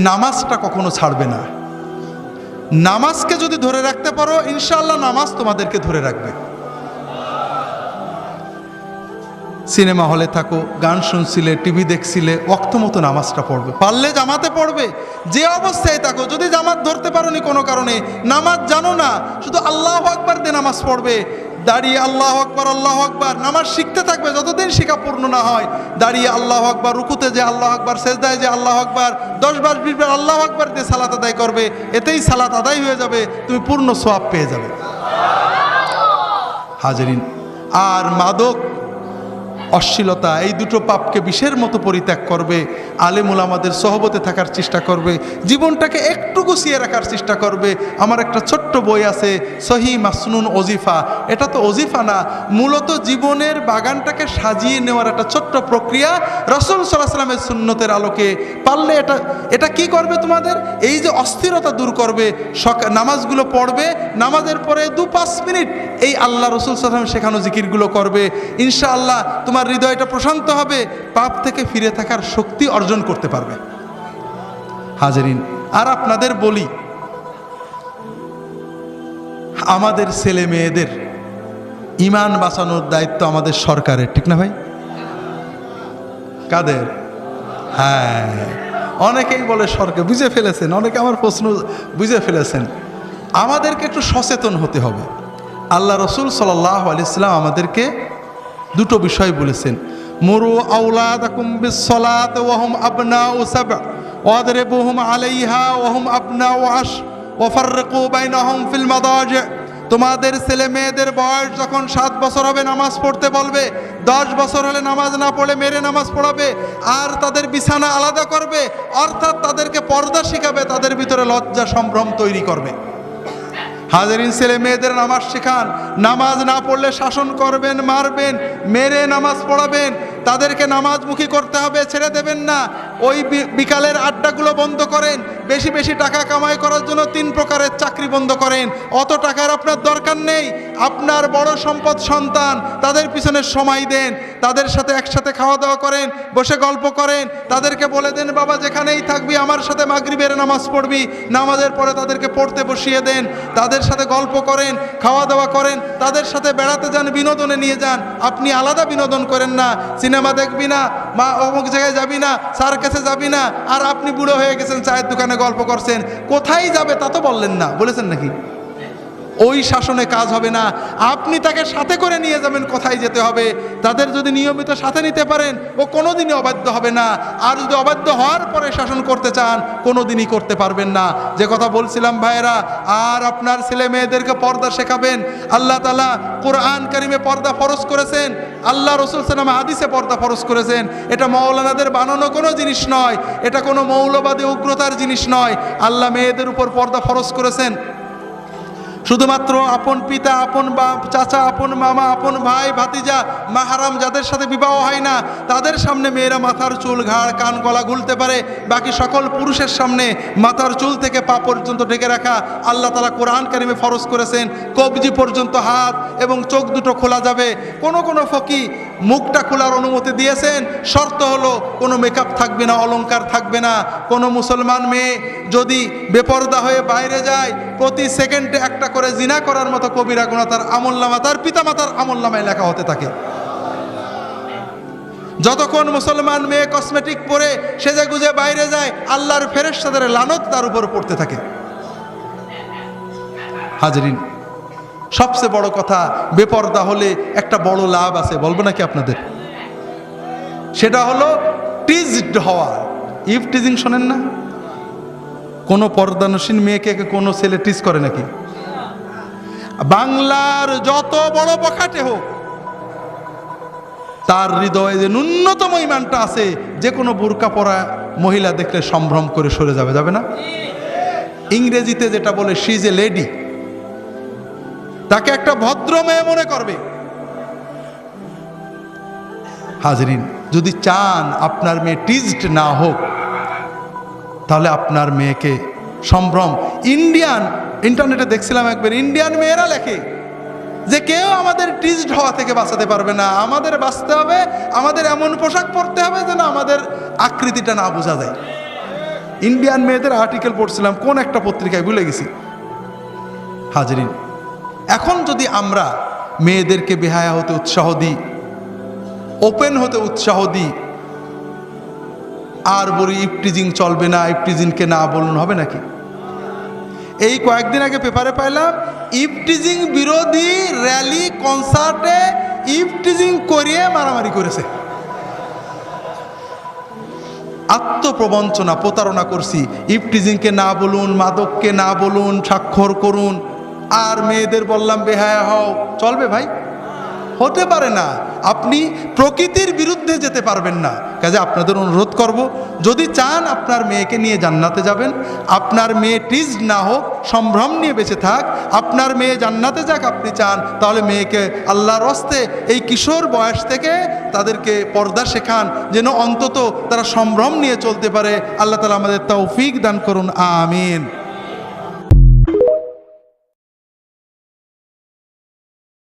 নামাজটা কখনো ছাড়বে না। নামাজকে যদি ধরে রাখতে পারো, ইনশাআল্লাহ নামাজ তোমাদেরকে ধরে রাখবে। সিনেমা হলে থাকো, গান শুনছিলে, টিভি দেখছিলে, ওয়াক্ত মতো নামাজটা পড়বে, পারলে জামাতে পড়বে। যে অবস্থায় থাকো, যদি জামাত ধরতে পারোনি কোনো কারণে, নামাজ জানো না, শুধু আল্লাহু আকবার দিয়ে নামাজ পড়বে। দাঁড়িয়ে আল্লাহু আকবার আল্লাহু আকবার নামাজ শিখতে থাকবে, যতদিন শিখা পূর্ণ না হয়। দাঁড়িয়ে আল্লাহু আকবার, রুকুতে যে আল্লাহু আকবার, সেজদায় যে আল্লাহু আকবার, 10 বার 20 বার আল্লাহু আকবার দিয়ে সালাত আদায় করবে। এতেই সালাত আদায় হয়ে যাবে, তুমি পূর্ণ সওয়াব পেয়ে যাবে। হাজিরিন, আর মাদক, অশ্লীলতা, এই দুটো পাপকে বিষের মতো পরিত্যাগ করবে। আলেম ওলামাদের সহবতে থাকার চেষ্টা করবে, জীবনটাকে একটু গুছিয়ে রাখার চেষ্টা করবে। আমার একটা ছোট্ট বই আছে, সহি মাসনুন ওজিফা। এটা তো ওজিফা না, মূলত জীবনের বাগানটাকে সাজিয়ে নেওয়ার একটা ছোট্ট প্রক্রিয়া। রাসূল সাল্লাল্লাহু আলাইহি ওয়াসাল্লামের সুন্নতের আলোকে পারলে এটা কি করবে, তোমাদের এই যে অস্থিরতা দূর করবে। নামাজগুলো পড়বে, নামাজের পরে 2-5 মিনিট এই আল্লাহ রাসূল সাল্লাল্লাহু আলাইহি ওয়াসাল্লাম শেখানো জিকিরগুলো করবে। ইনশাআল্লাহ তোমার হৃদয়টা প্রশান্ত হবে, পাপ থেকে ফিরে থাকার শক্তি অর্জন করতে পারবে। হাজিরিন, আর আপনাদের বলি, আমাদের ছেলে মেয়েদের ঈমান বাঁচানোর দায়িত্ব আমাদের সরকারের, ঠিক না ভাই? কাদের? হ্যাঁ, অনেকেই বলে সরকার, বুঝে ফেলেছেন, অনেকে আমার প্রশ্ন বুঝে ফেলেছেন। আমাদেরকে একটু সচেতন হতে হবে। আল্লাহ রাসূল সাল্লাল্লাহু আলাইহি ওয়াসাল্লাম আমাদেরকে দুটো বিষয় বলেছেন, মুরু আওলাদাকুম বিস-সালাত ওয়া হুম আবনাউ সাব' ওয়াদরিবুহুম আলাইহা ওয়া হুম আবনাউ 10 ওয়া ফাররিকু বাইনাহুম ফিল মাদাজি'। তোমাদের ছেলে মেয়েদের বয়স যখন 7 বছর হবে নামাজ পড়তে বলবে, 10 বছর হলে নামাজ না পড়ে মেরে নামাজ পড়াবে, আর তাদের বিছানা আলাদা করবে, অর্থাৎ তাদেরকে পর্দা শিখাবে, তাদের ভিতরে লজ্জা সম্ভ্রম তৈরি করবে। হাজিরিন, ছেলে মেয়েদের নামাজ শেখান, নামাজ না পড়লে শাসন করবেন, মারবেন, মেরে নামাজ পড়াবেন, তাদেরকে নামাজমুখী করতে হবে, ছেড়ে দেবেন না। ওই বিকালের আড্ডাগুলো বন্ধ করেন, বেশি বেশি টাকা কামাই করার জন্য 3 প্রকারের চাকরি বন্ধ করেন। অত টাকার আপনার দরকার নেই, আপনার বড় সম্পদ সন্তান, তাদের পিছনে সময় দেন, তাদের সাথে একসাথে খাওয়া দাওয়া করেন, বসে গল্প করেন, তাদেরকে বলে দেন বাবা যেখানেই থাকবি আমার সাথে মাগরিবের নামাজ পড়বি, নামাজের পরে তাদেরকে পড়তে বসিয়ে দেন, তাদের সাথে গল্প করেন, খাওয়া দাওয়া করেন, তাদের সাথে বেড়াতে যান, বিনোদনে নিয়ে যান। আপনি আলাদা বিনোদন করেন না, সিনেমা দেখবি না, মা অমুক জায়গায় যাবি না, সার্কাসে যাবি না, আর আপনি বুড়ো হয়ে গেছেন, চায়ের দোকানে গল্প করছেন। কোথায় যাবে তা তো বললেন না, বলেছেন নাকি? ওই শাসনে কাজ হবে না, আপনি তাকে সাথে করে নিয়ে যাবেন কোথায় যেতে হবে। তাদের যদি নিয়মিত সাথে নিতে পারেন, ও কোনোদিনই অবাধ্য হবে না। আর যদি অবাধ্য হওয়ার পরে শাসন করতে চান, কোনোদিনই করতে পারবেন না। যে কথা বলছিলাম ভাইয়েরা, আর আপনার ছেলে মেয়েদেরকে পর্দা শেখাবেন। আল্লাহ তাআলা কোরআন কারিমে পর্দা ফরজ করেছেন, আল্লাহ রাসূল সাল্লাল্লাহু আলাইহি ওয়াসাল্লাম হাদিসে পর্দা ফরজ করেছেন। এটা মাওলানাদের বানানো কোনো জিনিস নয়, এটা কোনো মৌলবাদী উগ্রতার জিনিস নয়। আল্লাহ মেয়েদের উপর পর্দা ফরজ করেছেন। শুধুমাত্র আপন পিতা, আপন বাপ, চাচা, আপন মামা, আপন ভাই, ভাতিজা, মাহারাম যাদের সাথে বিবাহ হয় না, তাদের সামনে মেয়েরা মাথার চুল, ঘাড়, কান, গলা গুলতে পারে। বাকি সকল পুরুষের সামনে মাথার চুল থেকে পা পর্যন্ত ঢেকে রাখা আল্লাহ তাআলা কোরআন কারিমে ফরজ করেছেন। কবজি পর্যন্ত হাত এবং চোখ দুটো খোলা যাবে। কোনো ফকি মুখটা খোলার অনুমতি দিয়েছেন, শর্ত হলো কোনো মেকআপ থাকবে না, অলংকার থাকবে না। কোনো মুসলমান মেয়ে যদি বেপরদা হয়ে বাইরে যায়, প্রতি সেকেন্ডে একটা করে জিনা করার মতো কবিরা গুনাহ তার আমলনামা, তার পিতামাতার আমলনামায় লেখা হতে থাকে। যতক্ষণ মুসলমান মেয়ে কসমেটিক পরে সেজে গুজে বাইরে যায়, আল্লাহর ফেরেশতাদের লানত তার উপর পড়তে থাকে। হাজিরিন, সবচেয়ে বড় কথা, বেপরদা হলে একটা বড় লাভ আছে, বলবো নাকি আপনাদের? সেটা হলো টিজড হওয়া। ইভ টিজিং শোনেন না? কোনো পর্দানসীন মেয়েকে কোনো ছেলে টিজ করে নাকি? বাংলার যত বড় বখাটে হোক, তার হৃদয়ে যে ন্যূনতম ঈমানটা আছে, যে কোনো বোরকা পরা মহিলা দেখলে সম্ভ্রম করে সরে যাবে, যাবে না? ইংরেজিতে যেটা বলে শি ইজ এ লেডি, তাকে একটা ভদ্র মেয়ে মনে করবে। হাজিরিন, যদি চান আপনার মেয়ে টিজড না হোক, তাহলে আপনার মেয়েকে সম্ভ্রম, ইন্টারনেটে দেখছিলাম একবার, ইন্ডিয়ান মেয়েরা লেখে যে কেউ আমাদের টিজড হওয়া থেকে বাঁচাতে পারবে না, আমাদের বাঁচতে হবে, আমাদের এমন পোশাক পরতে হবে যেন আমাদের আকৃতিটা না বোঝা যায়। ইন্ডিয়ান মেয়েদের আর্টিকেল পড়ছিলাম কোন একটা পত্রিকায়, ভুলে গেছি হাজরিন। এখন যদি আমরা মেয়েদেরকে বেহায়া হতে উৎসাহ দিই, ওপেন হতে উৎসাহ দিই, আর বলি ইফটিজিং চলবে না, ইফটিজিংকে না বলুন, হবে নাকি? এই কয়েকদিন আগে পেপারে পাইলাম ইফটিজিং বিরোধী র্যালি কনসার্টে ইফটিজিং করিয়ে মারামারি করেছে। আত্মপ্রবঞ্চনা, প্রতারণা করছি। ইফটিজিংকে না বলুন, মাদককে না বলুন, স্বাক্ষর করুন, আর মেয়েদের বললাম বেহায়া হও, চলবে ভাই? হতে পারে না। আপনি প্রকৃতির বিরুদ্ধে যেতে পারবেন না। কাজে আপনাদের অনুরোধ করব, যদি চান আপনার মেয়েকে নিয়ে জান্নাতে যাবেন, আপনার মেয়ে টিজ না হোক, সম্ভ্রম নিয়ে বেঁচে থাক, আপনার মেয়ে জান্নাতে যাক আপনি চান, তাহলে মেয়েকে আল্লাহর হস্তে এই কিশোর বয়স থেকে তাদেরকে পর্দা শেখান, যেন অন্তত তারা সম্ভ্রম নিয়ে চলতে পারে। আল্লাহ তাআলা আমাদের তৌফিক দান করুন, আমিন।